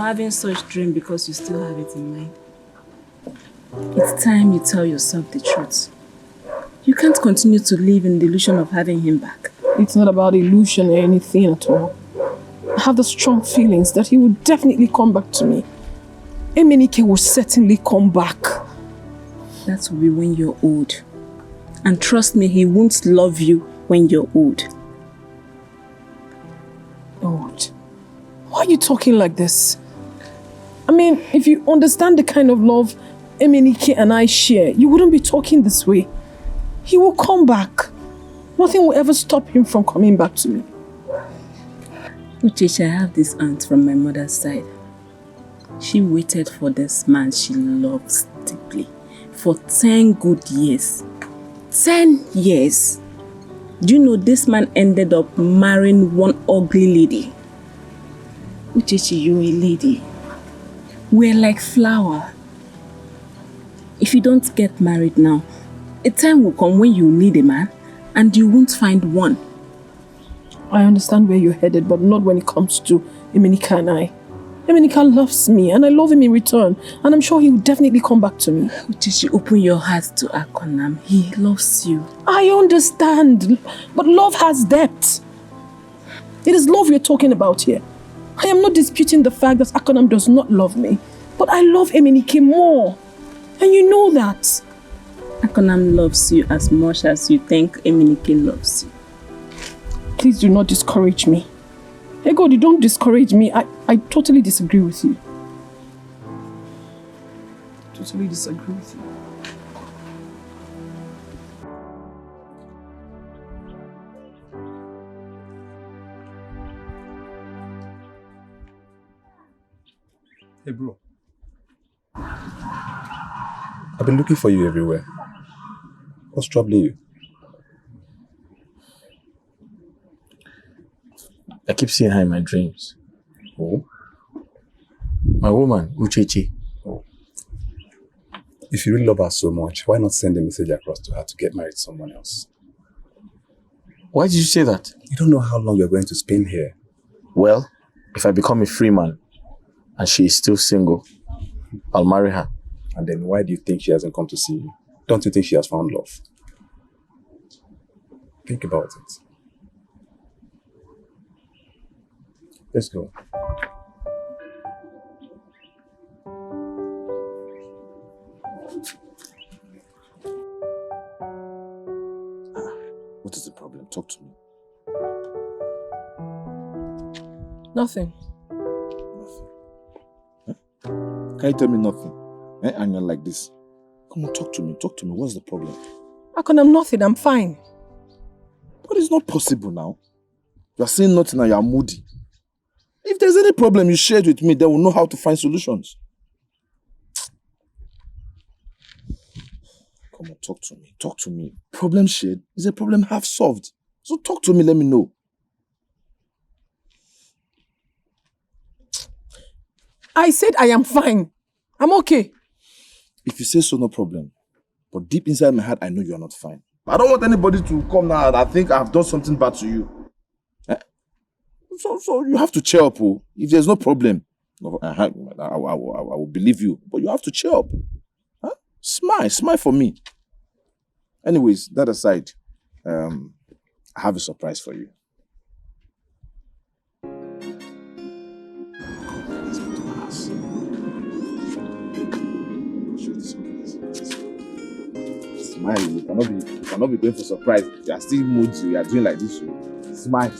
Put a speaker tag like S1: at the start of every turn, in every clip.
S1: having such dream because you still have it in mind. It's time you tell yourself the truth. You can't continue to live in the illusion of having him back.
S2: It's not about illusion or anything at all. I have the strong feelings that he will definitely come back to me. Emenike will certainly come back.
S1: That will be when you're old. And trust me, he won't love you when you're old.
S2: Old? Why are you talking like this? I mean, if you understand the kind of love Emenike and I share, you wouldn't be talking this way. He will come back. Nothing will ever stop him from coming back to me.
S1: Uchechi, I have this aunt from my mother's side. She waited for this man she loves deeply for 10 good years. 10 years. Do you know this man ended up marrying one ugly lady? Uchechi, you're a lady. We're like flower. If you don't get married now, a time will come when you need a man and you won't find one.
S2: I understand where you're headed, but not when it comes to Emenike and I. Emenike loves me and I love him in return, and I'm sure he will definitely come back to me.
S1: Uchechi, open your heart to Akonam. He loves you.
S2: I understand, but love has depth. It is love we're talking about here. I am not disputing the fact that Akonam does not love me, but I love Emenike more. And you know that.
S1: Akonam loves you as much as you think Emenike loves you.
S2: Please do not discourage me. Hey God, you don't discourage me. I totally disagree with you. Totally disagree with you.
S3: Hey bro. I've been looking for you everywhere. What's troubling you?
S4: I keep seeing her in my dreams.
S3: Oh?
S4: My woman, Uchechi.
S3: Oh. If you really love her so much, why not send a message across to her to get married to someone else?
S4: Why did you say that?
S3: You don't know how long you're going to spend here.
S4: Well, if I become a free man and she is still single, I'll marry her.
S3: And then why do you think she hasn't come to see you? Don't you think she has found love? Think about it. Let's go.
S4: What is the problem? Talk to me.
S2: Nothing.
S4: Nothing. Huh? Can you tell me nothing? And you're like this. Come on, talk to me. Talk to me. What's the problem?
S2: Akonam, nothing. I'm fine.
S4: But it's not possible now. You are saying nothing and you are moody. If there's any problem, you share it with me, then we'll know how to find solutions. Come on, talk to me. Talk to me. Problem shared is a problem half solved. So talk to me, let me know.
S2: I said I am fine. I'm okay.
S4: If you say so, no problem. But deep inside my heart, I know you're not fine. I don't want anybody to come now and I think I've done something bad to you. So you have to cheer up. Oh. If there's no problem, I will believe you. But you have to cheer up. Huh? Smile for me. Anyways, that aside, I have a surprise for you. Smile. You cannot be going for surprise. You are still moody. You are doing like this. Smile.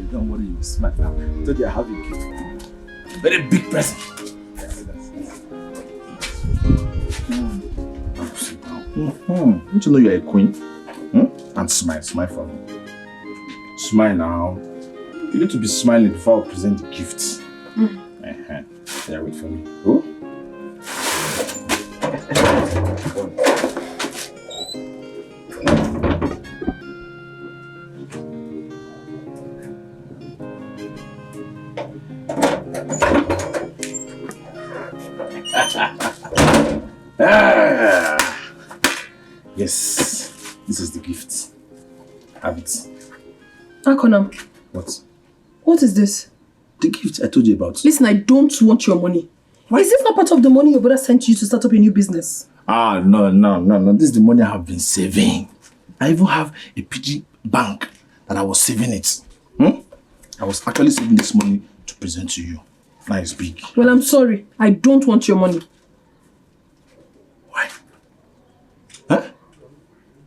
S4: Don't worry, you smart now. I told you I have a gift for you. Very big present. Don't you know you're a queen? And smile for me. Smile now. You need to be smiling before I present the gifts. Yeah, wait for me. Oh? Yes, this is the gift. Have it.
S2: Akonam,
S4: What?
S2: what is this?
S4: The gift I told you about.
S2: Listen, I don't want your money. Why? Is this not part of the money your brother sent you to start up a new business?
S4: No. This is the money I have been saving. I even have a PG bank that I was saving it. I was actually saving this money to present to you. Now it's big.
S2: Well, I'm sorry. I don't want your money.
S4: Why? Huh?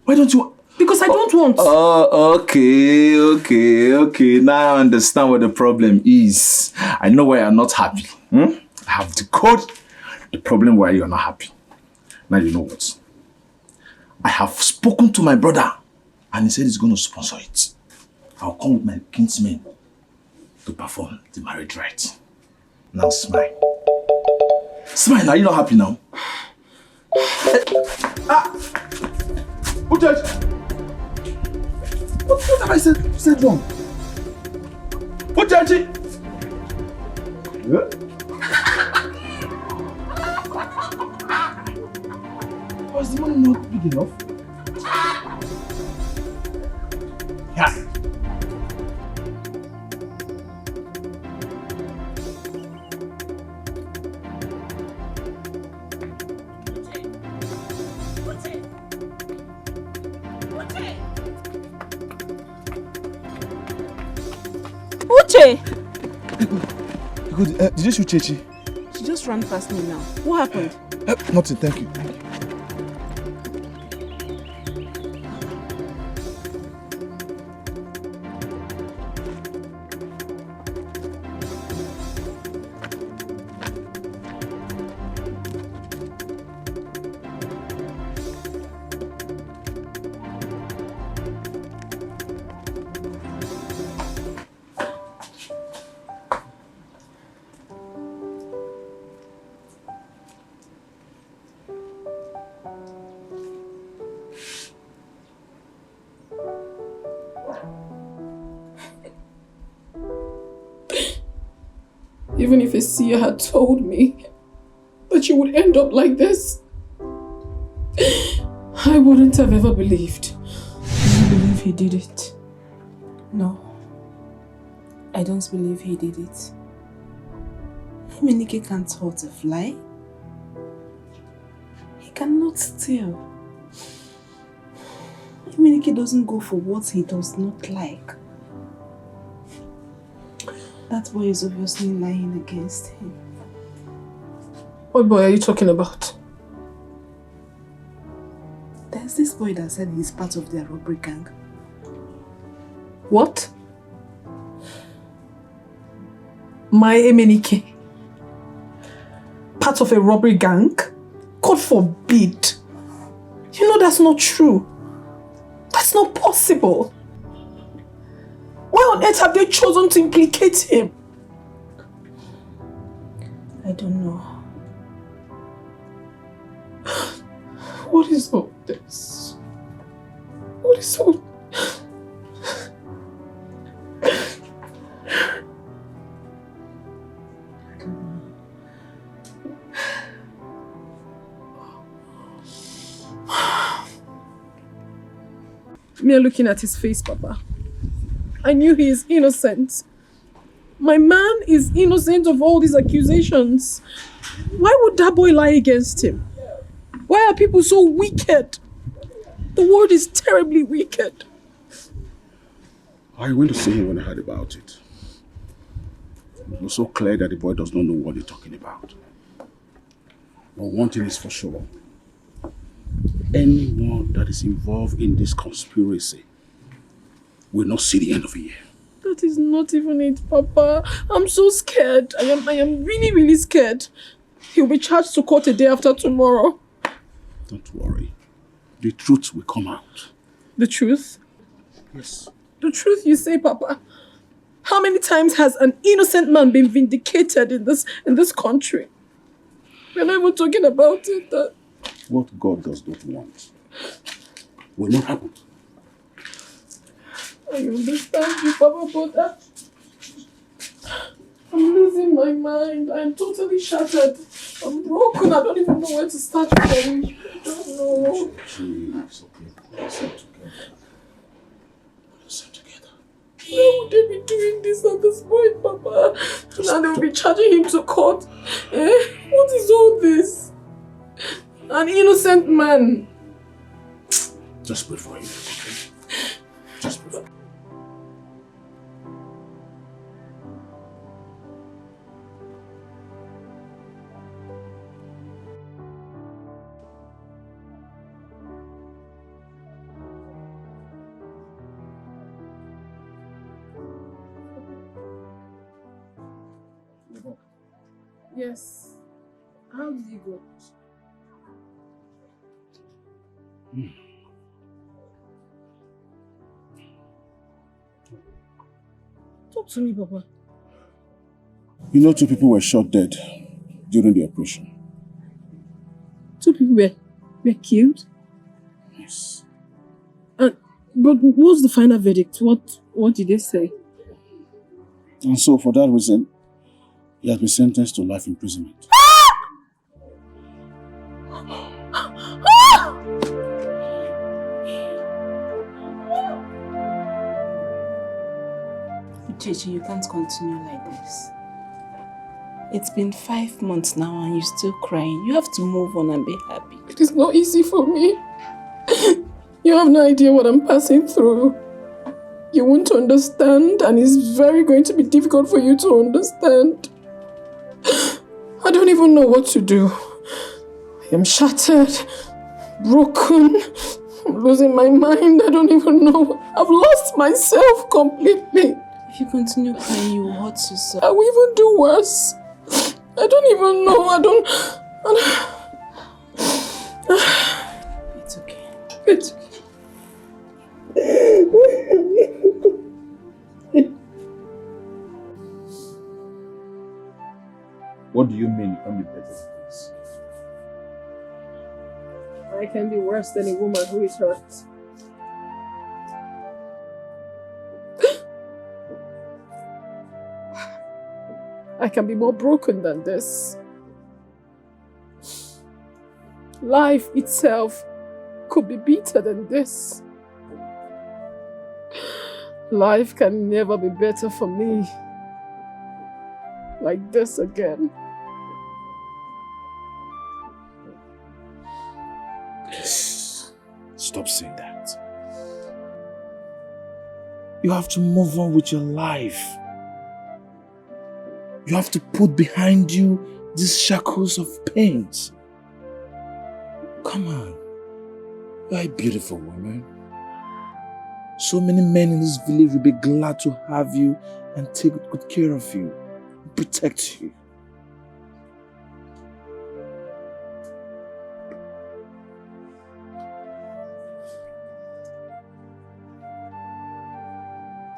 S4: Why don't you...
S2: Because I don't want.
S4: Oh, okay. Now I understand what the problem is. I know why you're not happy. I have decoded the problem why you're not happy. Now you know what? I have spoken to my brother and he said he's going to sponsor it. I'll come with my kinsmen to perform the marriage rite. Now smile. Smile, are you not happy now? What have I said wrong? What did I Was the money not big enough? Yeah.
S1: Uche!
S4: Did you shoot Chechi?
S1: She just ran past me now. What happened?
S4: Nothing, thank you.
S2: Even if Isia had told me that you would end up like this, I wouldn't have ever believed. I believe he did it.
S1: No. I don't believe he did it. Emenike can't hurt a fly. He cannot steal. Emenike doesn't go for what he does not like. That boy is obviously lying against him.
S2: What boy are you talking about?
S1: There's this boy that said he's part of their robbery gang.
S2: What? My Emenike? Part of a robbery gang? God forbid. You know that's not true. That's not possible. Why on earth have they chosen to implicate him?
S1: I don't know.
S2: What is all this? What is all... Me looking at his face, Papa. I knew he is innocent. My man is innocent of all these accusations. Why would that boy lie against him? Why are people so wicked? The world is terribly wicked.
S5: I went to see him when I heard about it. It was so clear that the boy does not know what he's talking about. But one thing is for sure. Anyone that is involved in this conspiracy will not see the end of the year.
S2: That is not even it, Papa. I'm so scared. I am really, really scared. He'll be charged to court a day after tomorrow.
S5: Don't worry. The truth will come out.
S2: The truth?
S5: Yes.
S2: The truth you say, Papa. How many times has an innocent man been vindicated in this country? We're not even talking about it.
S5: What God does not want will not happen.
S2: I understand you, Papa, but that... I'm losing my mind. I'm totally shattered. I'm broken. I don't even know where to start from. I don't know.
S5: Jeez, okay. Let's sit together. Let's sit together.
S2: Why would they be doing this at this point, Papa? Now they'll be charging him to court. What is all this? An innocent man.
S5: Just pray for him, okay? Just pray for him.
S2: Yes. How did you go? Talk to me, Papa.
S5: You know, 2 people were shot dead during the operation.
S2: 2 people were killed?
S5: Yes.
S2: But what's the final verdict? What did they say?
S5: And so, for that reason, he has been sentenced to life imprisonment.
S1: Gigi, you can't continue like this. It's been 5 months now and you're still crying. You have to move on and be happy.
S2: It is not easy for me. You have no idea what I'm passing through. You won't understand, and it's very going to be difficult for you to understand. I don't even know what to do. I am shattered, broken, I'm losing my mind. I don't even know. I've lost myself completely.
S1: If you continue crying, you will hurt yourself.
S2: I will even do worse. I don't even know. I don't...
S1: It's okay.
S2: It's okay.
S4: What do you mean you can be better than this?
S2: I can be worse than a woman who is hurt. I can be more broken than this. Life itself could be better than this. Life can never be better for me like this again.
S4: Stop saying that. You have to move on with your life. You have to put behind you these shackles of pains. Come on. You're a beautiful woman. So many men in this village will be glad to have you and take good care of you, protect you.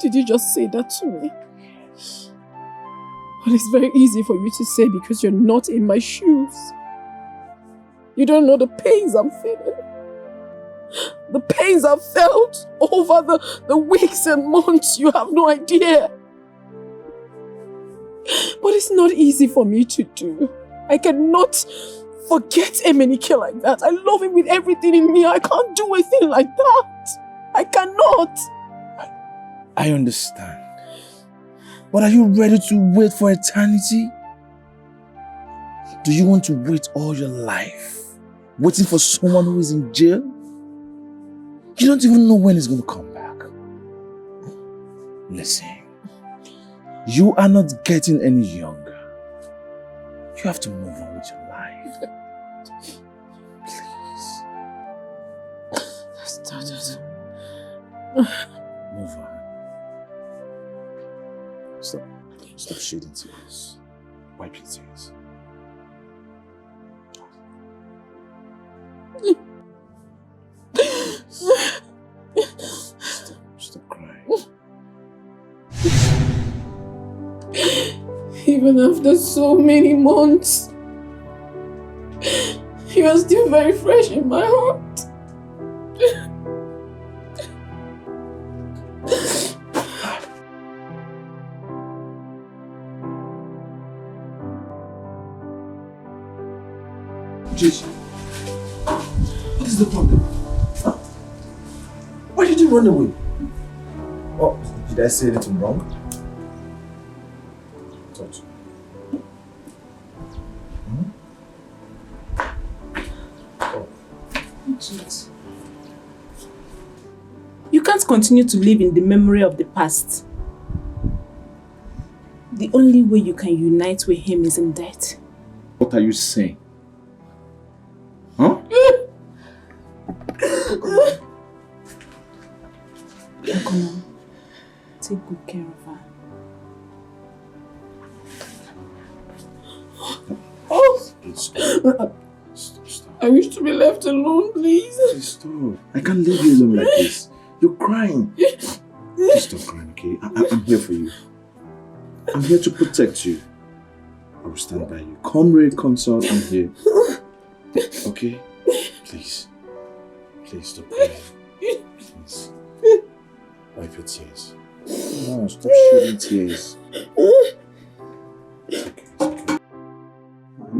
S2: Did you just say that to me? Yes. Well, it's very easy for you to say because you're not in my shoes. You don't know the pains I'm feeling. The pains I've felt over the weeks and months. You have no idea. But it's not easy for me to do. I cannot forget Etiko like that. I love him with everything in me. I can't do a thing like that. I cannot.
S4: I understand. But are you ready to wait for eternity? Do you want to wait all your life, waiting for someone who is in jail? You don't even know when he's going to come back. Listen, you are not getting any younger. You have to move on with your life. Please. Move on. Stop shedding tears. Wipe your tears. Stop crying.
S2: Even after so many months, you are still very fresh in my heart.
S4: Gigi, what is the problem? Huh? Why did you run away? Oh,
S6: Did I say anything wrong? Talk to me.
S1: Jeez. You can't continue to live in the memory of the past. The only way you can unite with him is in death.
S4: What are you saying? Huh?
S1: Come on. Take good care of her.
S4: Stop.
S2: I wish to be left alone, please.
S4: Stop. I can't leave you alone like this. You're crying. Just stop crying, okay? I'm here for you. I'm here to protect you. I will stand by you. Come rain, come sun, I'm here. Okay? Please. Please stop crying. Please. Wipe your tears. No, stop shedding tears. It's okay.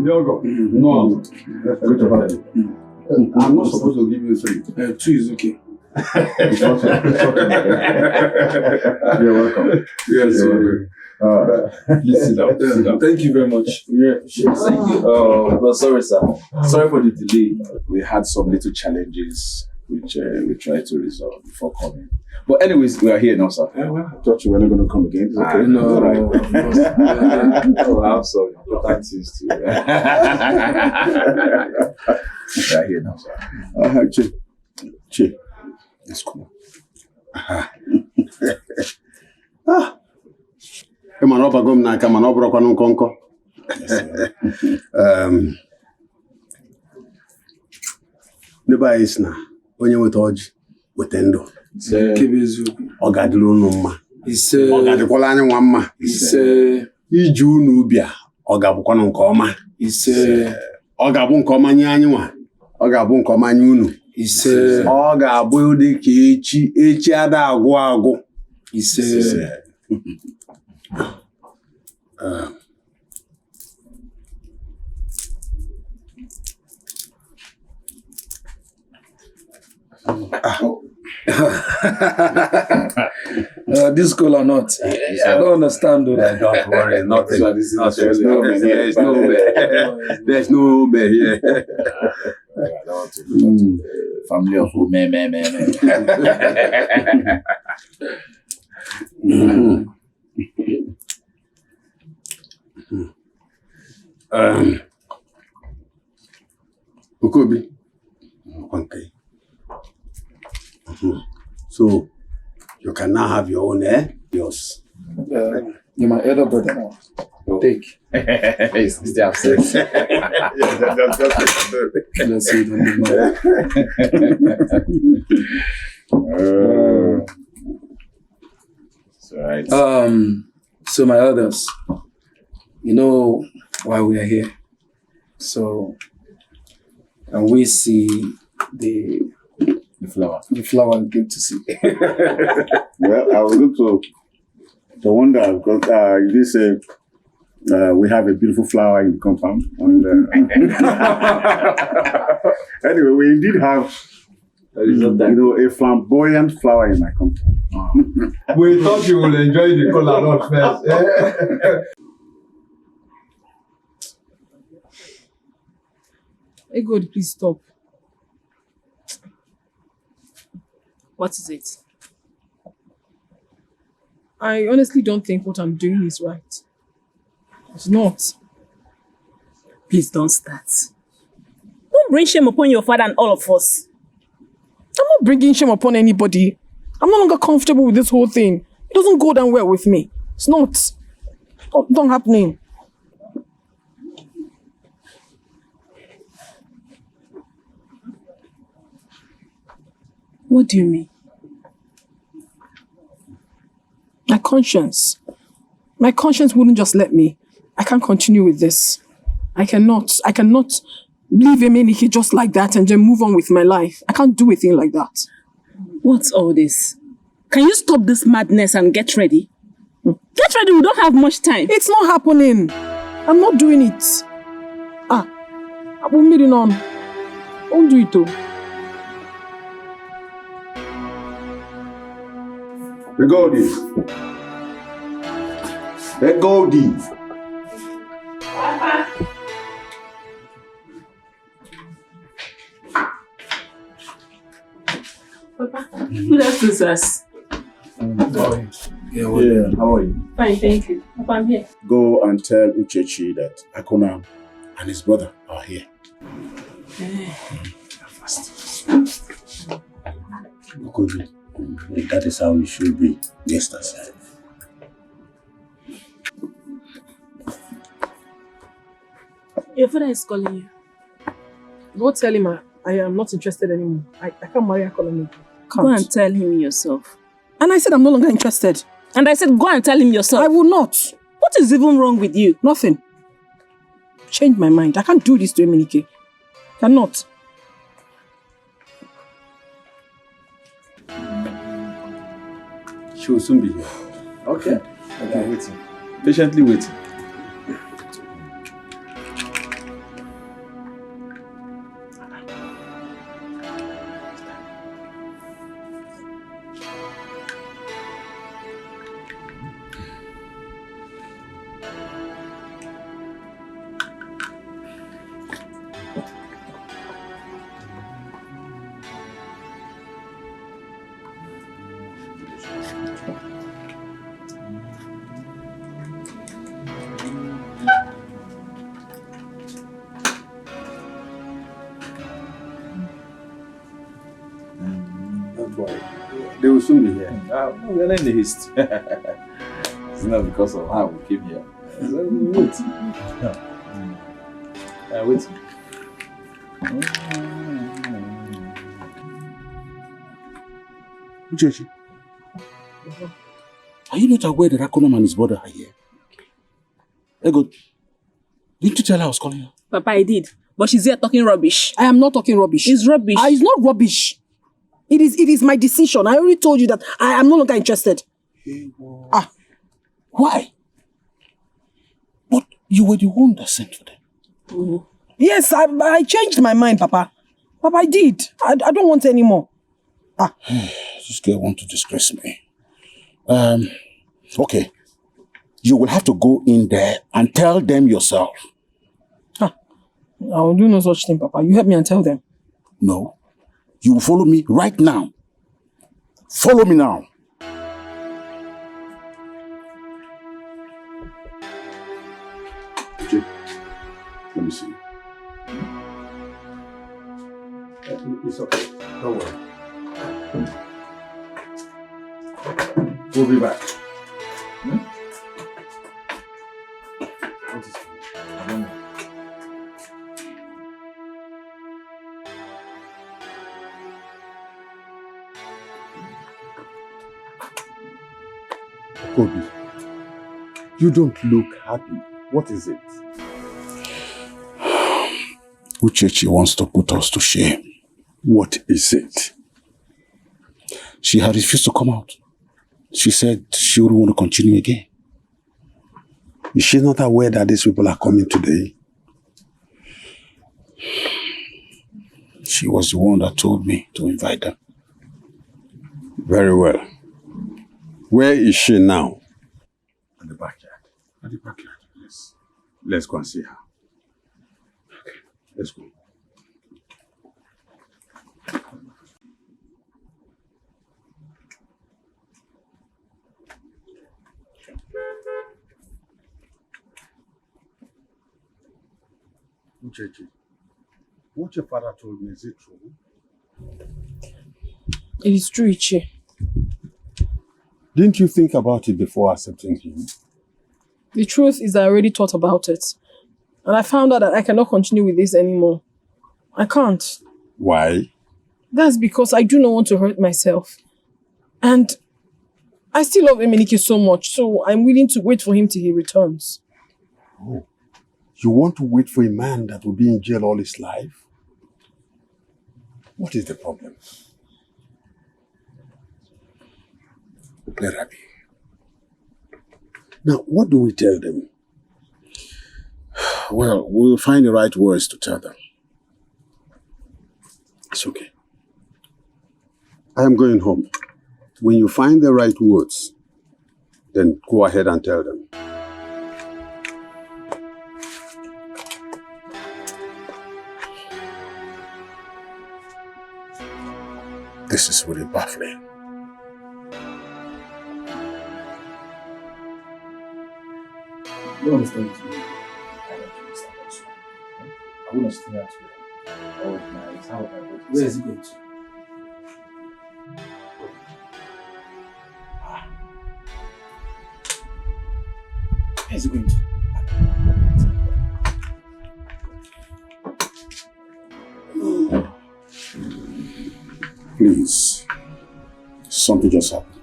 S5: Diogo. No. I'm not supposed to give you 3.
S6: 2 is okay.
S5: You're welcome.
S6: Yes,
S5: Please sit down. Sit down.
S6: Thank you very much.
S5: Yeah.
S6: Thank you. Well, sorry, sir. Sorry for the delay.
S4: We had some little challenges which we tried to resolve before coming. But anyways, we are here now, sir.
S5: Well, I thought you were not going to come again. It's okay.
S6: No,
S5: All right.
S6: of course.
S4: Oh, I'm sorry. Important things too. We are here now, sir.
S5: Che. That's cool.
S7: Ịma na ọ bago m n'aka mana ọ bụrụkwanụ nkọnkọ. Ndị be anyị sị na onye nweta ọjị weta ndụ.
S6: Kebe eziokwu.
S7: Ọ ga-adịrị unu mma.
S6: Ise.
S7: Ọ ga-adịkwala anyị nwa mma.
S6: Ise.
S7: Iji unu ubi a ọ ga-abụkwanụ nke ọma.
S6: Ise.
S7: Ọ ga-abụ nke ọma nye anyị nwa. Ọ ga-abụ nke ọma nye unu.
S6: Ise.
S7: Ọ ga-abụ dị ka echi ada agwụ agwụ.
S6: Ise. This cool or not? I don't understand.
S7: Don't worry, nothing.
S4: There's no
S7: bear. There's no bear here.
S4: Family of men.
S7: Okobi. Okay. So you can now have your own, yours.
S6: You're my elder brother now. Take.
S4: He's still upset.
S6: Let's see it on the
S4: It's alright.
S6: So my elders, you know why we are here. So, and we see the
S4: flower.
S6: The flower we came to see.
S5: Well, I was going to wonder because you did say we have a beautiful flower in the compound. And, anyway, we indeed have a flamboyant flower in my compound.
S8: We thought you would enjoy the color not first.
S2: Hey God, please stop.
S1: What is it?
S2: I honestly don't think what I'm doing is right. It's not.
S1: Please don't start. Don't bring shame upon your father and all of us.
S2: I'm not bringing shame upon anybody. I'm no longer comfortable with this whole thing. It doesn't go down well with me. It's not. Not happening.
S1: What do you mean?
S2: My conscience. My conscience wouldn't just let me. I can't continue with this. I cannot leave Emenike just like that and then move on with my life. I can't do a thing like that.
S1: What's all this? Can you stop this madness and get ready? Get ready, we don't have much time.
S2: It's not happening. I'm not doing it. I'm meeting on. Don't do it though.
S7: The Goldie. The Goldie.
S1: Papa, good afternoon, sirs.
S3: Yeah,
S6: How are you?
S1: Fine, thank you. Papa, I'm here.
S3: go and tell Uchechi that Akuna and his brother are here. Fast.
S7: Good. That is how it should be. Yes, that's it.
S1: Your father is calling you.
S2: Go tell him I am not interested anymore. I can't marry Akolami.
S1: Go and tell him yourself.
S2: And I said I'm no longer interested.
S1: And I said, go and tell him yourself.
S2: I will not.
S1: What is even wrong with you?
S2: Nothing. Change my mind. I can't do this to Emenike. Cannot.
S7: She will soon be here.
S6: Okay. Okay, waiting. Patiently waiting.
S7: They will soon be here.
S6: We're not in the haste. It's not because of how we came here. Wait. Wait.
S3: Uchechi, are you not aware that Akuna and his brother are here? Ego, didn't you tell her I was calling her?
S1: Papa, I did. But she's here talking rubbish.
S2: I am not talking rubbish.
S1: It's rubbish.
S2: It's not rubbish. It is my decision. I already told you that I am no longer interested.
S3: Why? But you were the one that sent for them.
S2: Yes, I changed my mind, Papa. Papa, I did. I don't want any more.
S3: This girl wants to disgrace me. Okay. You will have to go in there and tell them yourself.
S2: I will do no such thing, Papa. You help me and tell them.
S3: No. You will follow me right now. Follow me now.
S7: Okay. Let me see. It's okay. Don't worry. We'll be back. What is it?
S6: I don't know.
S7: Kobe, you don't look happy. What is it?
S3: Uchechi wants to put us to shame.
S7: What is it?
S3: She had refused to come out. She said she wouldn't want to continue again.
S7: Is she not aware that these people are coming today?
S3: She was the one that told me to invite them.
S7: Very well. Where is she now?
S3: In the backyard.
S7: At the backyard. Yes. Let's go and see her. Okay, let's go. Uchechi, what your father told me, is it true?
S2: It is true, Ichi.
S7: Didn't you think about it before accepting him?
S2: The truth is I already thought about it. And I found out that I cannot continue with this anymore. I can't.
S7: Why?
S2: That's because I do not want to hurt myself. And I still love Emenike so much, so I'm willing to wait for him till he returns.
S7: Oh. You want to wait for a man that will be in jail all his life? What is the problem?
S3: Let her be.
S7: Now, what do we tell them?
S3: Well, we'll find the right words to tell them.
S7: It's okay. I am going home. When you find the right words, then go ahead and tell them. This is really baffling.
S6: You understand this? I don't understand also. I want to stay out here. Oh, nice. How about that? Where is he going to? Where is he going to?
S7: Please. Something just happened.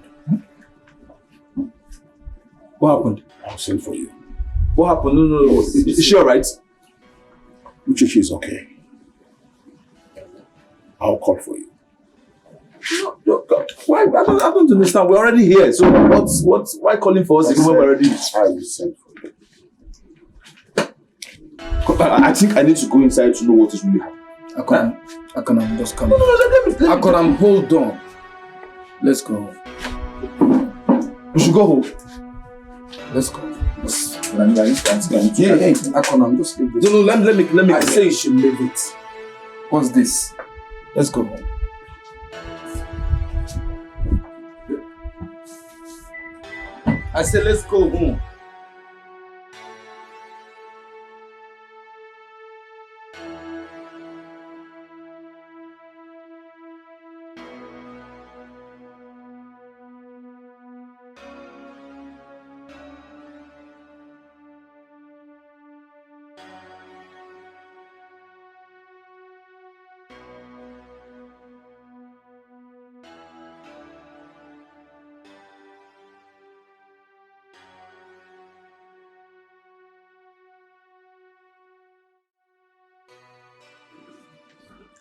S6: What happened?
S7: I'll send for you.
S6: What happened? No. Is she alright?
S7: Uchechi is okay. I'll call for you.
S6: No, why? I don't understand. We're already here. So why calling for us if we're already here?
S7: I will send for you.
S6: I think I need to go inside to know what is really happening.
S8: Akonam, just come.
S6: No, let me.
S8: Akonam, hold on. Let's go home.
S6: We should go home.
S8: Let's go.
S6: Yeah.
S8: Akonam, just leave this.
S6: No, let me.
S8: I say you should leave it. What's this? Let's go home.
S6: I said let's go home.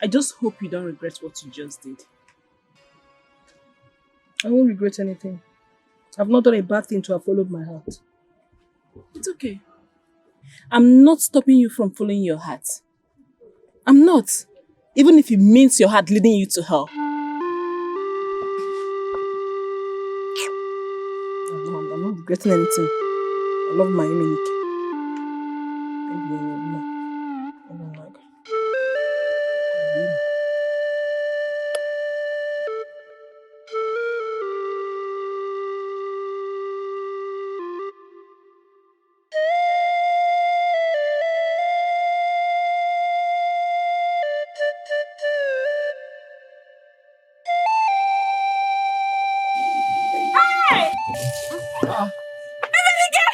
S1: I just hope you don't regret what you just did.
S2: I won't regret anything. I've not done a bad thing to have followed my heart.
S1: It's okay. I'm not stopping you from following your heart. I'm not. Even if it means your heart leading you to hell.
S2: I'm not regretting anything. I love my Emenike. I don't like her.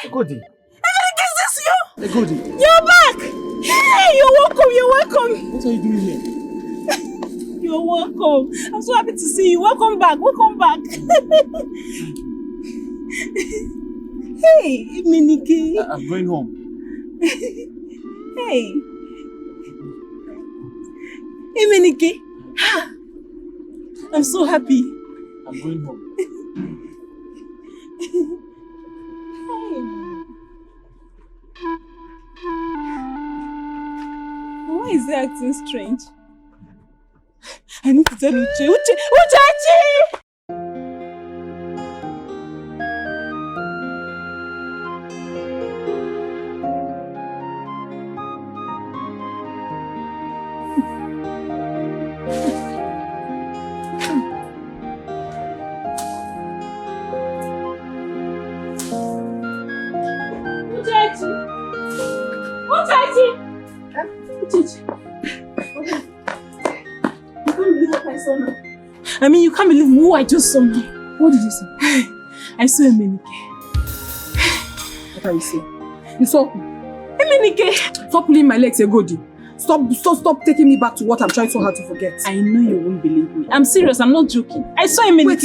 S8: Egodi.
S1: Emenike, is this you?
S8: Egodi.
S1: You're back! Hey, you're welcome.
S8: What are you doing here?
S1: You're welcome. I'm so happy to see you. Welcome back. Hey, Emenike.
S8: I'm going home.
S1: Hey. Emenike. I'm so happy.
S8: I'm going home.
S1: Why is he acting strange? I need to tell Uche. Uchechi! I mean, you can't believe who I just saw now.
S2: What did you say?
S1: I saw Emenike.
S2: What are you saying? You saw who?
S1: Emenike!
S2: Stop pulling my legs, Egodi. Stop taking me back to what I'm trying so hard to forget.
S1: I know you won't believe me. I'm serious, I'm not joking. I saw Emenike.
S2: Wait,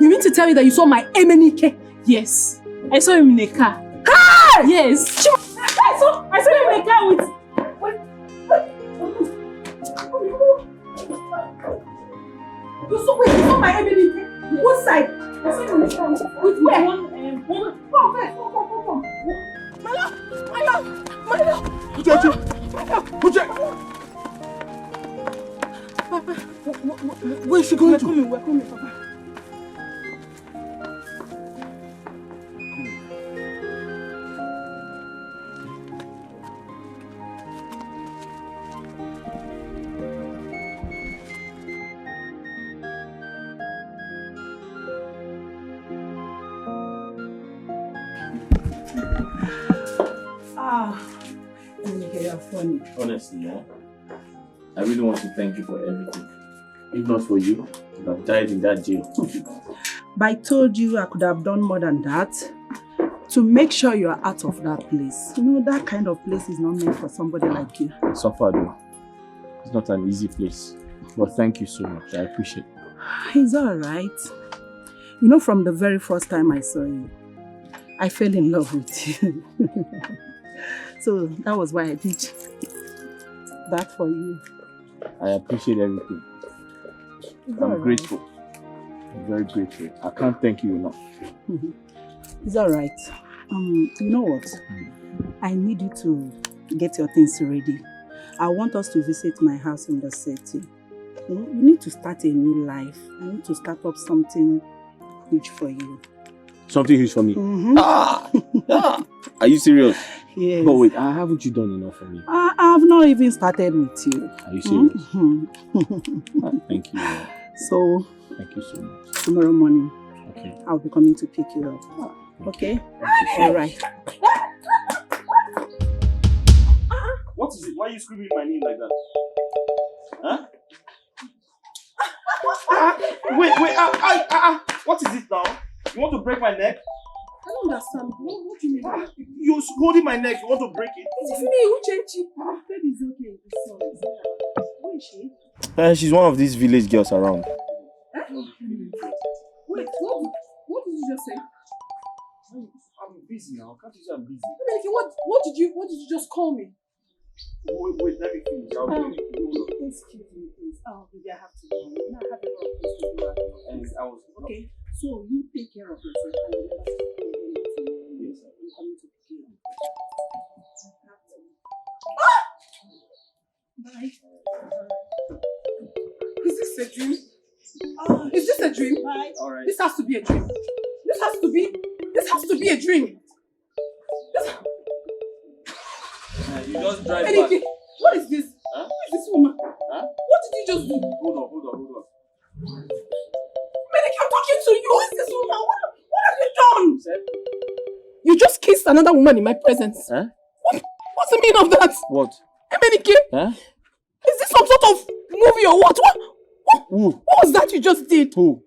S2: you mean to tell me that you saw my Emenike?
S1: Yes. I saw him in a car.
S2: Hey!
S1: Yes. I saw him in a car with...
S2: You saw my Emenike? What side? I saw him in a car with where? Come. My love. Papa, where is she going to?
S1: We're coming, Papa. You're funny.
S4: Honestly, yeah. I really want to thank you for everything. If not for you, I would have died in that jail.
S1: But I told you I could have done more than that to make sure you are out of that place. You know, that kind of place is not meant for somebody like you.
S4: Suffer though. It's not an easy place. But thank you so much. I appreciate it.
S1: It's alright. You know, from the very first time I saw you, I fell in love with you. So that was why I did that for you.
S4: I appreciate everything. I'm grateful. I'm very grateful. I can't thank you enough.
S1: It's alright. You know what? I need you to get your things ready. I want us to visit my house in the city. You need to start a new life. I need to start up something huge for you.
S4: Something huge for me? Are you serious?
S1: Yes.
S4: But wait, haven't you done enough for me?
S1: I've not even started with you.
S4: Are you serious? Thank you.
S1: So,
S4: thank you so much.
S1: Tomorrow morning,
S4: okay,
S1: I'll be coming to pick you up. Okay? All right.
S4: What is it? Why are you screaming my name like that? Huh? Wait, what is it now? You want to break my neck?
S2: I don't understand. What do you mean?
S4: You're holding my neck. You want to break it?
S2: It's me who changed it. Baby is okay. Where is she?
S4: She's one of these village girls around.
S2: Wait, what did you just say?
S4: I'm busy now. Can't you say I'm busy?
S2: What did you just call me?
S4: Wait, let me finish. I'll bring you.
S2: Excuse me, please. Maybe I have to go. Now I have a lot of things to do. Okay, so you take care of yourself and remember to yes, I'm coming to pick you up. Bye. Is this a dream? Is this a dream? Bye. All right. This has to be a dream. This has to be a dream.
S4: You just drive back.
S2: What is this?
S4: Huh?
S2: Who is this woman?
S4: Huh?
S2: What did you just do?
S4: Hold on.
S2: Meniki, I'm talking to you. Who is this woman? What have you done? You just kissed another woman in my presence.
S4: Huh?
S2: What's the meaning of that?
S4: What?
S2: Meniki,
S4: huh?
S2: Is this some sort of movie or what?
S4: Who?
S2: What was that you just did?
S4: Who?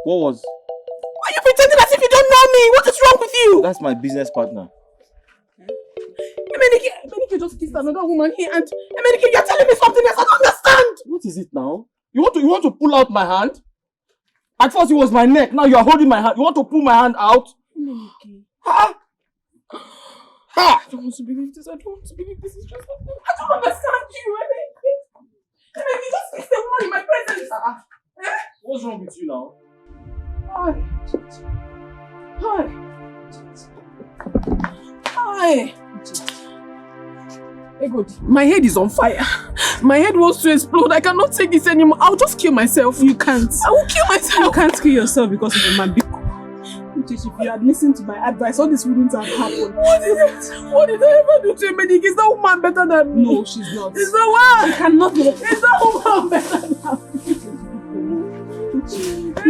S4: What was?
S2: Why are you pretending as if you don't know me? What is wrong with you?
S4: That's my business partner.
S2: Meniki just kissed another woman here and Meniki, you're telling me something else. I don't understand.
S4: What is it now? You want to pull out my hand? At first it was my neck. Now you are holding my hand. You want to pull my hand out?
S2: Meniki.
S4: Ha!
S2: I don't want to believe this. It's just I don't understand you. Meniki just kissed a woman in my presence.
S4: What's wrong with you now?
S2: Hi. Hey, good. My head is on fire. My head wants to explode. I cannot take this anymore. I'll just kill myself.
S1: You can't.
S2: I will kill myself.
S1: You can't kill yourself because of a man. If you had listened to my advice, all this wouldn't have happened.
S2: What did I ever do to a medic? Is that woman better than me?
S1: No, she's not.
S2: Is that one?
S1: You cannot be.
S2: Is that woman better than me?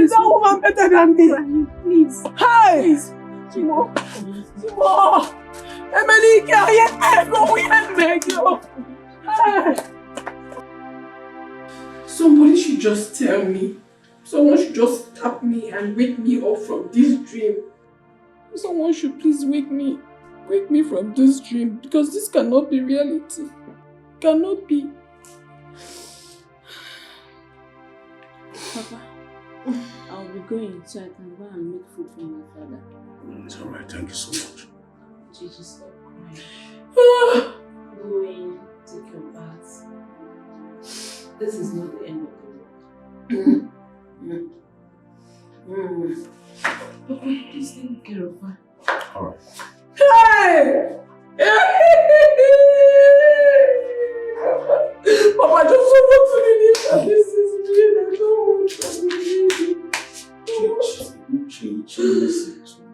S2: Is that woman better than me?
S1: Please.
S2: Hi! Please. Timo! Emily, somebody should just tell me. Someone should just tap me and wake me up from this dream. Someone should please wake me from this dream, because this cannot be reality. Cannot be.
S1: Papa, I'll be going so I can go and make food for my father.
S5: It's alright, thank you so much.
S1: Gigi, stop crying. Go in, take your bath. This is not the end of the world. Papa, please take care of her.
S5: Alright.
S2: Hey! Papa, I just want to believe that this is real. I don't want to believe it.
S5: Uche, listen to me.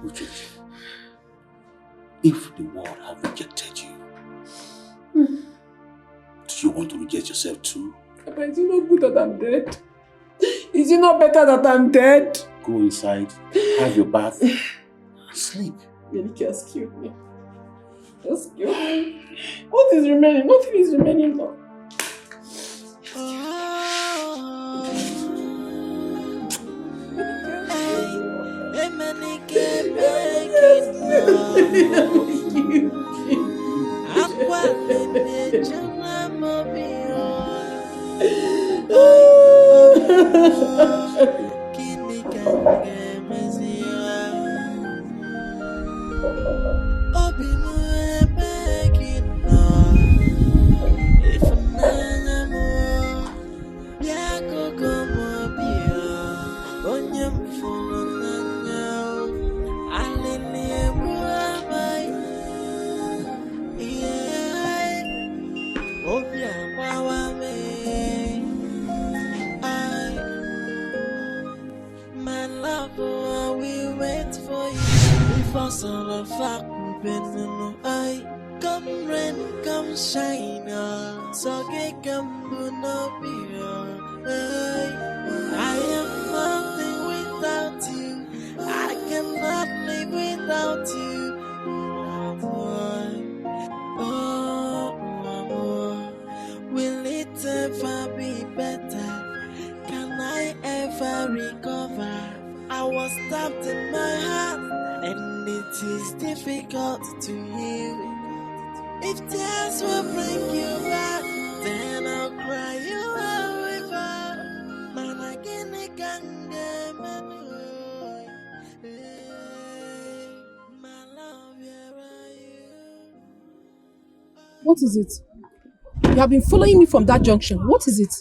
S5: Uche, if the world have rejected you, do you want to reject yourself too?
S2: Papa, is it not good that I'm dead? Is it not better that I'm dead?
S5: Go inside, have your bath, sleep.
S2: Melike, excuse me. Excuse me. What is remaining? Nothing is remaining now. What is it? You have been following me from that junction. What is it?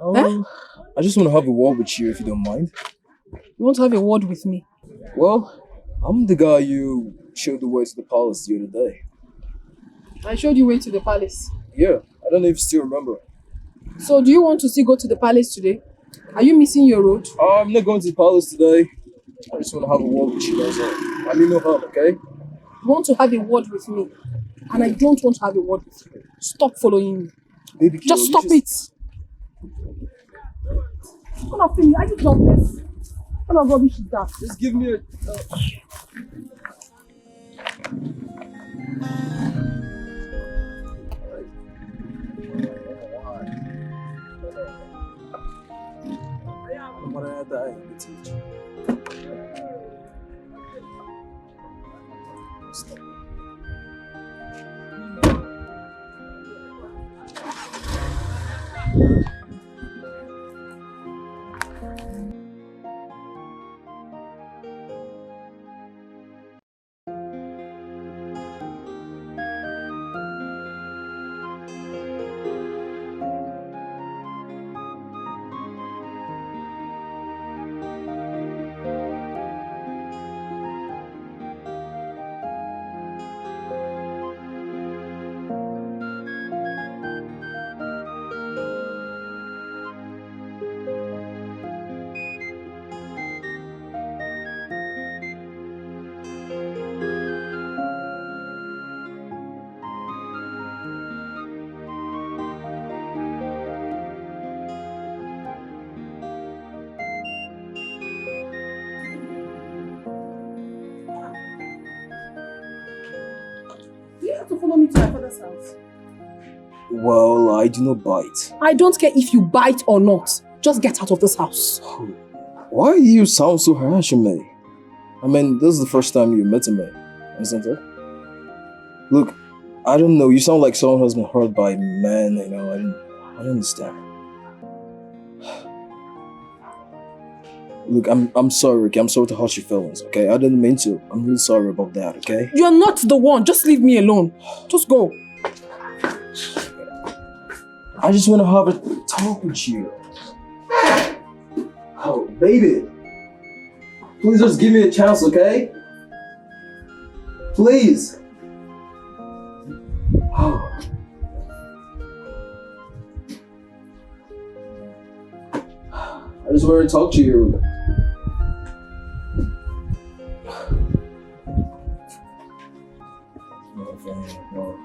S9: I just want to have a word with you if you don't mind.
S2: You want to have a word with me?
S9: Well, I'm the guy you showed the way to the palace the other day.
S2: I showed you way to the palace.
S9: Yeah, I don't know if you still remember.
S2: So do you want to still go to the palace today? Are you missing your road?
S9: I'm not going to the palace today. I just want to have a word with you, that's all. I mean no harm, okay?
S2: You want to have a word with me, and I don't want to have a word with you. Stop following me.
S9: Baby,
S2: Just stop it. What of thing? Are you jobless? What of rubbish is that?
S9: Just give me a...
S2: Do you have to follow me to my father's house?
S9: Well, I do not bite.
S2: I don't care if you bite or not. Just get out of this house.
S9: Why do you sound so harsh on me? I mean, this is the first time you met me, isn't it? Look, I don't know, you sound like someone who's been hurt by men, you know, I don't understand. Look, I'm sorry, Ricky. I'm sorry to hurt your feelings, okay? I didn't mean to. I'm really sorry about that, okay?
S2: You're not the one. Just leave me alone. Just go.
S9: I just want to have a talk with you. Oh, baby. Please just give me a chance, okay? Please. Oh. I just want to talk to you. No.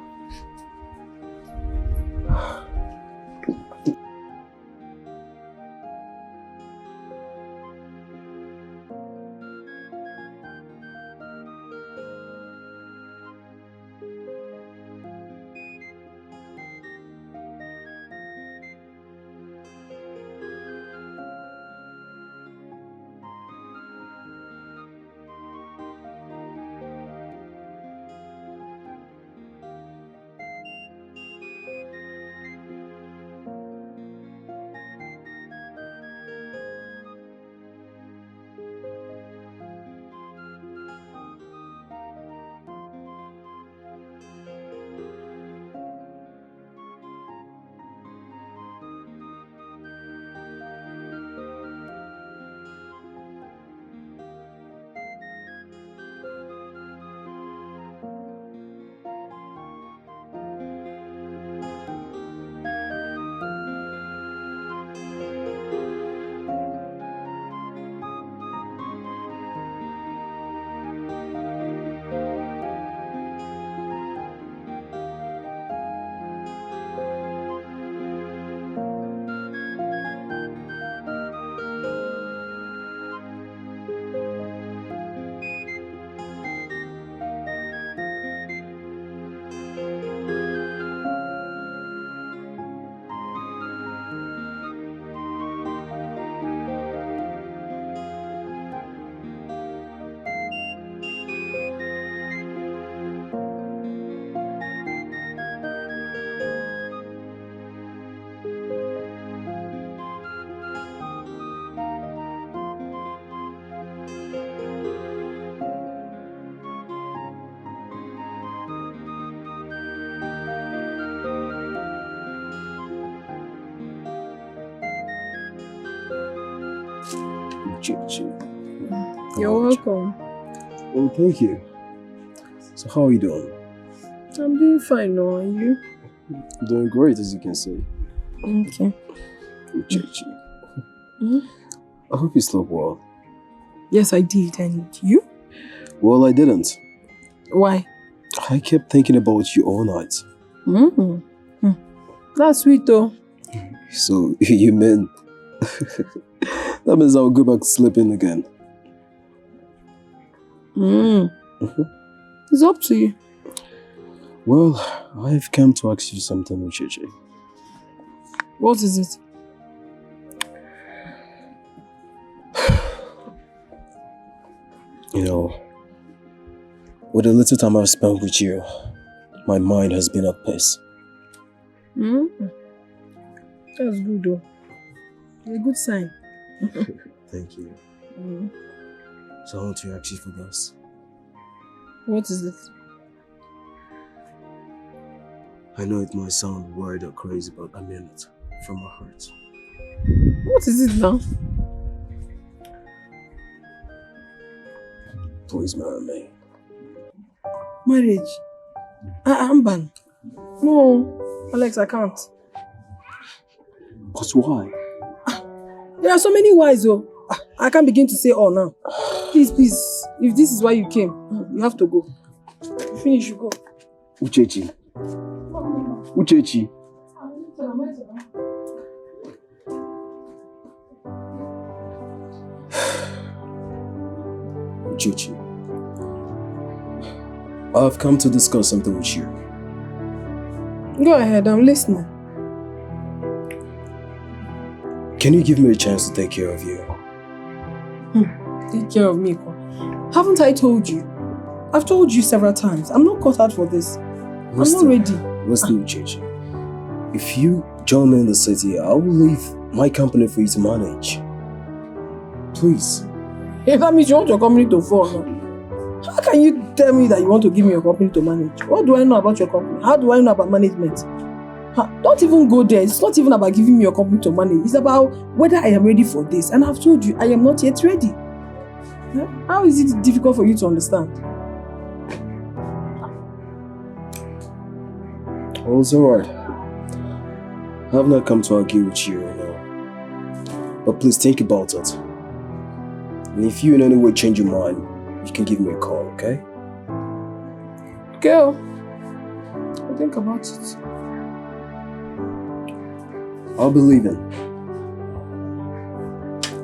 S9: Uchechi.
S2: You're welcome.
S9: Well, thank you. So how are you doing?
S2: I'm doing fine now, and you?
S9: Doing great, as you can see.
S2: Okay.
S9: Uchechi. I hope you slept well.
S2: Yes, I did. And you?
S9: Well, I didn't.
S2: Why?
S9: I kept thinking about you all night.
S2: That's sweet though.
S9: So, you mean... that means I'll go back sleeping again.
S2: It's up to you.
S9: Well, I've come to ask you something, Uchechi.
S2: What is it?
S9: You know, with the little time I've spent with you, my mind has been at peace.
S2: That's good though. It's a good sign.
S9: Thank you. So I want to ask you for this.
S2: What is it?
S9: I know it might sound weird or crazy, but I mean it from my heart.
S2: What is it now?
S9: Please marry me.
S2: Marriage? I'm banned. No, Alex, I can't.
S9: But why?
S2: There are so many whys, though. I can't begin to say all now. Please, if this is why you came, you have to go. You finish, you go.
S9: Uchechi. Uchechi. Uchechi. I've come to discuss something with you.
S2: Go ahead, I'm listening.
S9: Can you give me a chance to take care of you?
S2: Take care of me, Kwa. Haven't I told you? I've told you several times. I'm not cut out for this. I'm not ready.
S9: Listen, Uchechi. If you join me in the city, I will leave my company for you to manage. Please.
S2: Hey, that means you want your company to fall now. How can you tell me that you want to give me your company to manage? What do I know about your company? How do I know about management? Don't even go there. It's not even about giving me your company to manage. It's about whether I am ready for this. And I've told you, I am not yet ready. How is it difficult for you to understand?
S9: Well, it's alright. I have not come to argue with you, But please think about it. And if you in any way change your mind, you can give me a call, okay?
S2: Girl, I'll think about it.
S9: I'll be leaving.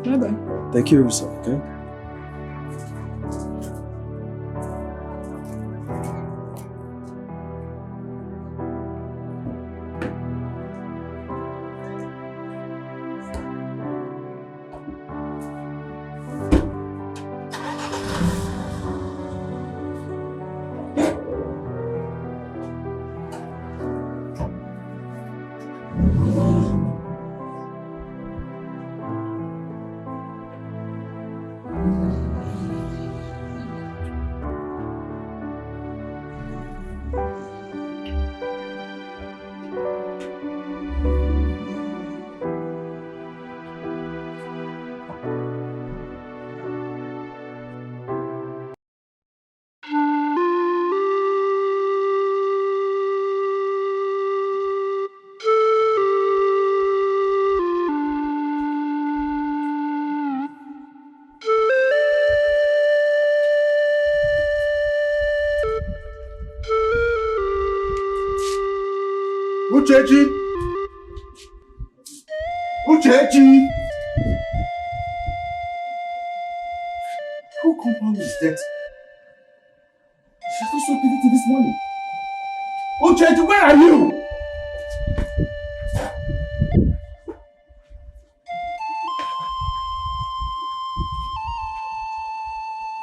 S2: Bye-bye.
S9: Take care of yourself, okay?
S5: Uchechi! Uchechi! Who compound is dead? She's not so busy this morning. Uchechi, where are you?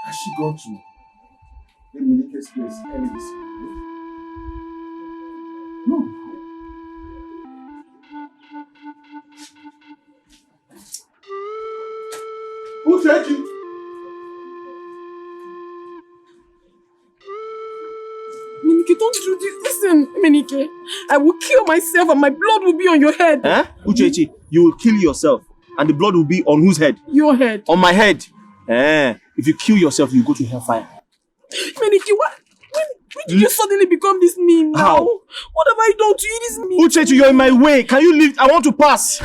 S5: Has she gone to Eminike's place early this morning? No. Uchechi!
S2: Minike, don't do this. Listen, Minike. I will kill myself and my blood will be on your head.
S10: Uchechi, you will kill yourself.
S4: And the blood will be on whose head?
S2: Your head.
S4: On my head. If you kill yourself, you go to hellfire.
S2: Meniki, when did you suddenly become this mean now?
S4: How?
S2: What have I done to you this mean?
S4: Uchechi, you're in my way. Can you leave? I want to pass.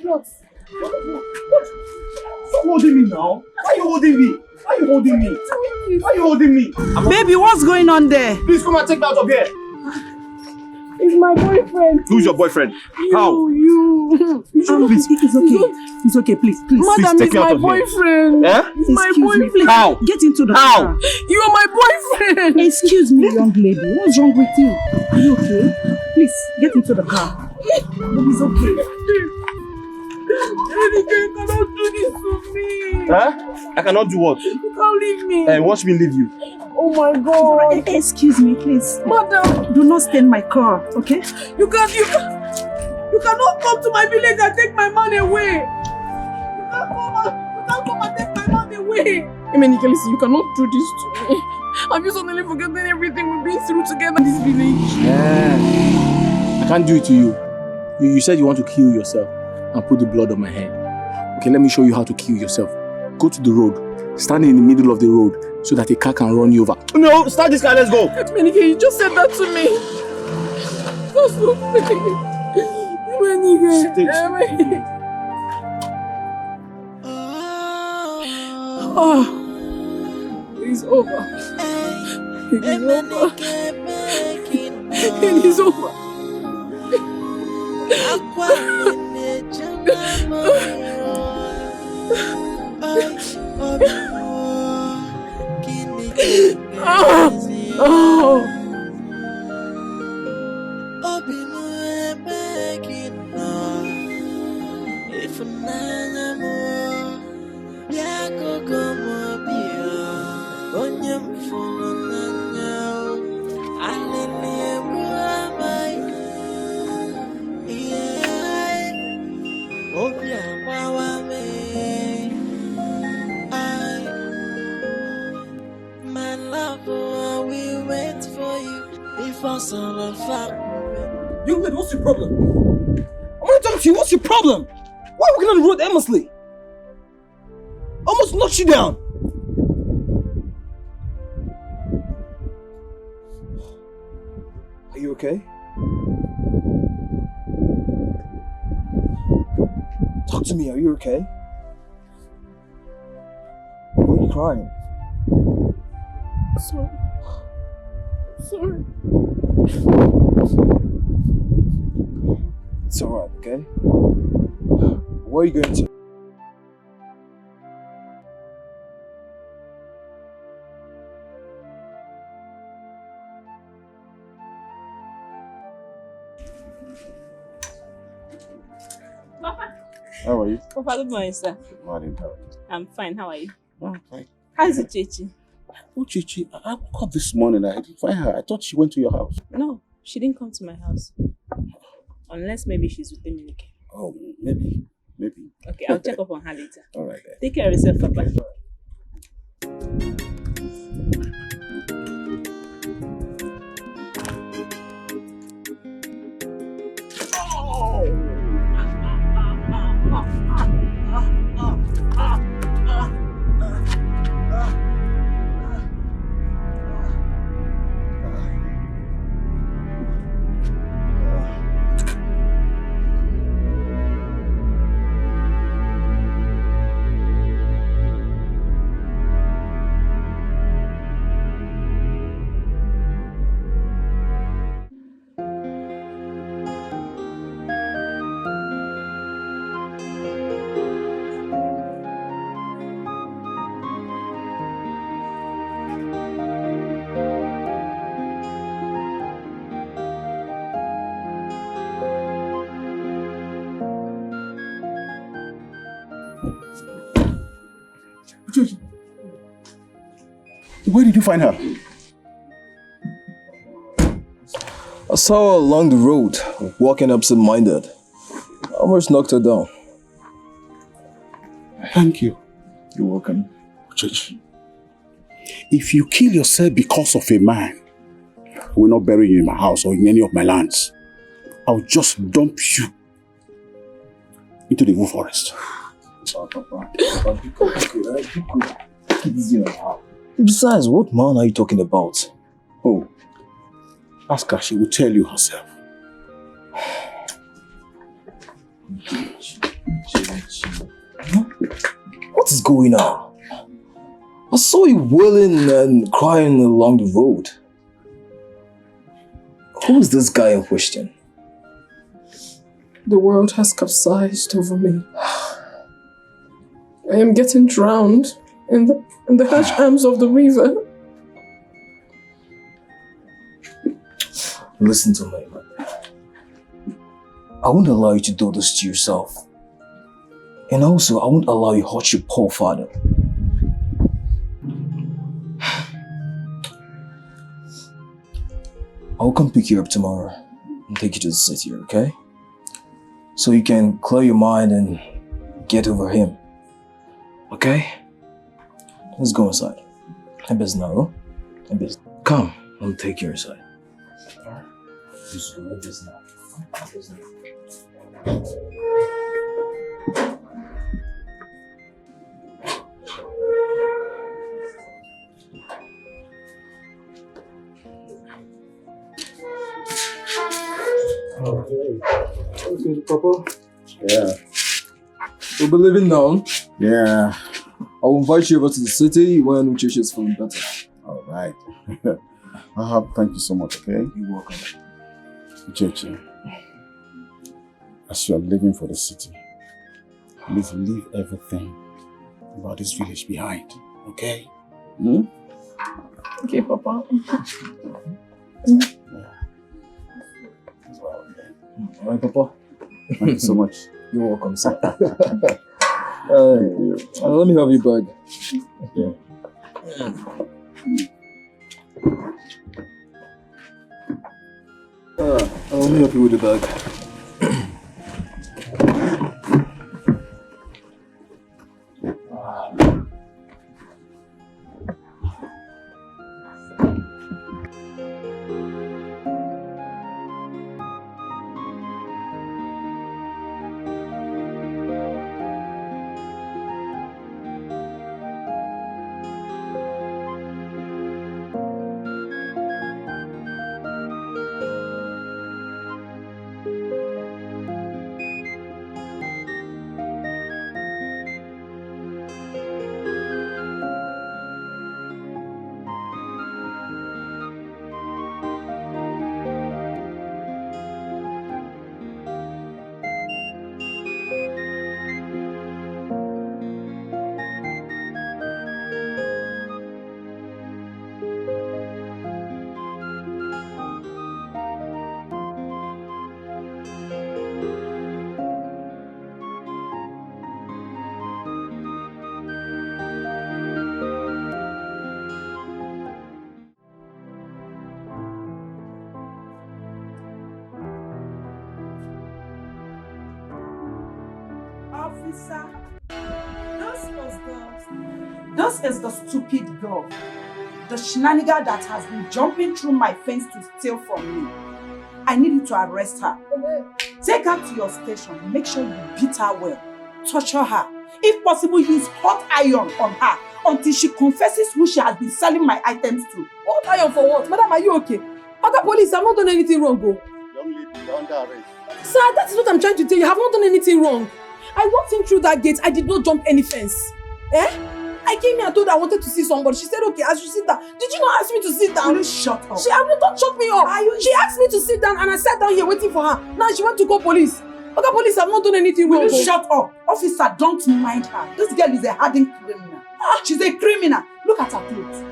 S2: What? Stop holding me now. Why are you holding me? Why are you holding me? Why are you holding me?
S10: Baby, what's going on there?
S4: Please come and take me out of here.
S2: It's my boyfriend.
S4: Who's your boyfriend? How?
S2: You.
S10: Please, it's okay. It's okay, please.
S2: Madam,
S4: take
S2: he's
S4: me out
S2: my
S4: of here.
S2: boyfriend.
S4: Eh?
S2: He's my
S10: Excuse me,
S2: boyfriend.
S10: please.
S4: How?
S10: Get into the
S4: How?
S10: car.
S2: You are my boyfriend.
S10: Excuse me, young lady. What's wrong with you? Are you okay? Please, get into the car. It's okay.
S2: Etiko, you cannot do this to me.
S4: Huh? I cannot do what?
S2: You can't leave me.
S4: Watch me leave you.
S2: Oh my God.
S10: Excuse me, please.
S2: Madam,
S10: Do not stay in my car, okay?
S2: you cannot come to my village and take my man away. You can't come and take my man away. Etiko, listen, you cannot do this to me. Have you suddenly forgotten everything we've been through together in this village?
S4: I can't do it to you. You said you want to kill yourself and put the blood on my head. Okay, let me show you how to kill yourself. Go to the road. Stand in the middle of the road so that a car can run you over. No, start this car, let's go.
S2: Etiko, you just said that to me. That's so funny. Oh, it's over. It is over. It is over.
S11: My love, I will wait for you before sun fire.
S9: Young lady, what's your problem? I want to talk to you. What's your problem? Why are you walking on the road aimlessly? Almost knocked you down. Are you okay? Talk to me. Are you okay? Why are you crying?
S2: Sorry.
S9: It's alright, okay? Where are you going to?
S1: Papa.
S4: How are you?
S1: Papa, good morning, sir.
S4: Good morning, how are you?
S1: I'm fine. How are you?
S4: I'm fine.
S1: How's it, Chichi?
S5: Oh, Chichi, I woke up this morning. I didn't find her. I thought she went to your house.
S1: No, she didn't come to my house. Unless maybe she's with Emilike.
S5: Oh, maybe.
S1: Okay, I'll check up on her later.
S5: All right then.
S1: Take care of yourself, Papa.
S5: Where did you find her?
S9: I saw her along the road, walking absent-minded. I almost knocked her down.
S5: Thank you.
S9: You're welcome.
S5: Chichi, if you kill yourself because of a man, I will not bury you in my house or in any of my lands. I'll just dump you into the Wolf Forest.
S9: Papa, be cool. Take it easy now. Besides, what man are you talking about?
S5: Oh, ask her, she will tell you herself.
S9: What is going on? I saw you wailing and crying along the road. Who is this guy in question?
S2: The world has capsized over me. I am getting drowned in the harsh arms of the river.
S9: Listen to me, man. I won't allow you to do this to yourself. And also, I won't allow you to hurt your poor father. I'll come pick you up tomorrow and take you to the city, okay? So you can clear your mind and get over him. Okay? Let's go inside. I'm busy now. I'm busy. Come, I'll take you inside. Alright? Just go like this now. I'm busy now. Okay, Papa.
S5: Yeah.
S9: We'll be leaving now.
S5: Yeah.
S9: I'll invite you over to the city when Uchechi is feeling better.
S5: All right. Thank you so much, okay?
S9: You're welcome.
S5: Uchechi, as you are leaving for the city, please leave everything about this village behind, okay? Hmm?
S2: Okay, Papa.
S9: Alright, Papa.
S5: Thank you so much.
S9: You're welcome, sir. Let me have your bag.
S5: Yeah.
S9: Let me help you with the bag.
S10: Officer, this is the stupid girl, the shenanigan that has been jumping through my fence to steal from me. I need you to arrest her. Take her to your station. Make sure you beat her well. Torture her. If possible, use hot iron on her until she confesses who she has been selling my items to.
S2: Hot iron for what? Madam, are you okay? Other police, I've not done anything wrong, go.
S5: Young lady, you're under arrest.
S2: Sir, that is what I'm trying to tell you. I have not done anything wrong. I walked in through that gate. I did not jump any fence. I came here and told her I wanted to see somebody. She said, okay, I should sit down. Did you not ask me to sit down?
S10: Please shut up.
S2: Don't shut me up. She asked me to sit down and I sat down here waiting for her. Now she went to call police. Other police have not done anything wrong.
S10: Will you shut up? Officer, don't mind her. This girl is a hardened criminal. She's a criminal. Look at her clothes.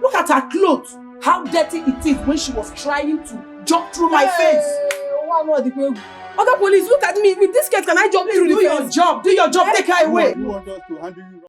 S10: Look at her clothes. How dirty it is when she was trying to jump through my fence.
S2: Other police, look at me. With this skirt, can I jump through the fence?
S10: Do your job. Take her away.
S5: You want us to handle you